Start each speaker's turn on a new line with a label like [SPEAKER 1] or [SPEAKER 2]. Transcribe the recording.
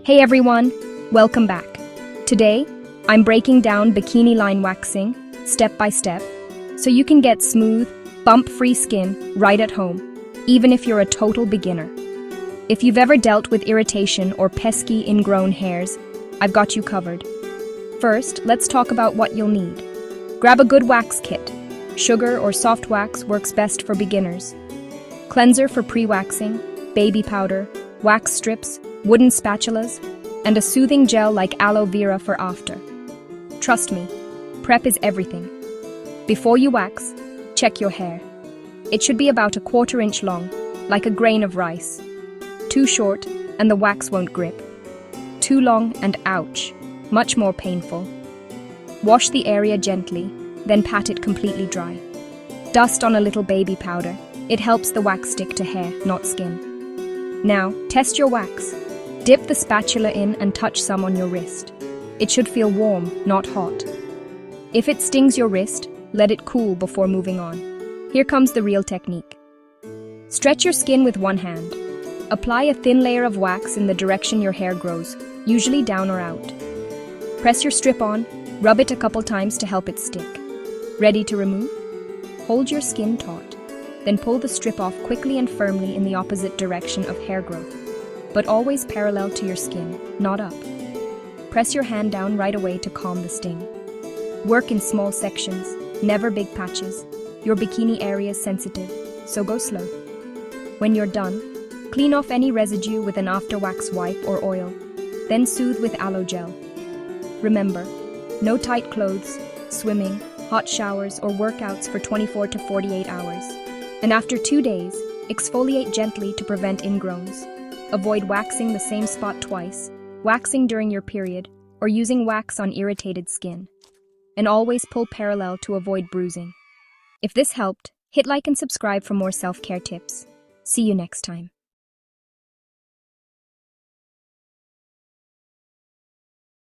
[SPEAKER 1] Hey everyone, welcome back. Today, I'm breaking down bikini line waxing step by step so you can get smooth, bump-free skin right at home, even if you're a total beginner. If you've ever dealt with irritation or pesky ingrown hairs, I've got you covered. First, let's talk about what you'll need. Grab a good wax kit. Sugar or soft wax works best for beginners. Cleanser for pre-waxing, baby powder, wax strips, wooden spatulas, and a soothing gel like aloe vera for after. Trust me, prep is everything. Before you wax, check your hair. It should be about a 1/4 inch long, like a grain of rice. Too short, and the wax won't grip. Too long and ouch, much more painful. Wash the area gently, then pat it completely dry. Dust on a little baby powder. It helps the wax stick to hair, not skin. Now, test your wax. Dip the spatula in and touch some on your wrist. It should feel warm, not hot. If it stings your wrist, let it cool before moving on. Here comes the real technique. Stretch your skin with one hand. Apply a thin layer of wax in the direction your hair grows, usually down or out. Press your strip on, rub it a couple times to help it stick. Ready to remove? Hold your skin taut. Then pull the strip off quickly and firmly in the opposite direction of hair growth, but always parallel to your skin, not up. Press your hand down right away to calm the sting. Work in small sections, never big patches. Your bikini area is sensitive, so go slow. When you're done, clean off any residue with an after wax wipe or oil, then soothe with aloe gel. Remember, no tight clothes, swimming, hot showers, or workouts for 24 to 48 hours. And after 2 days, exfoliate gently to prevent ingrowns. Avoid waxing the same spot twice, waxing during your period, or using wax on irritated skin. And always pull parallel to avoid bruising. If this helped, hit like and subscribe for more self-care tips. See you next time.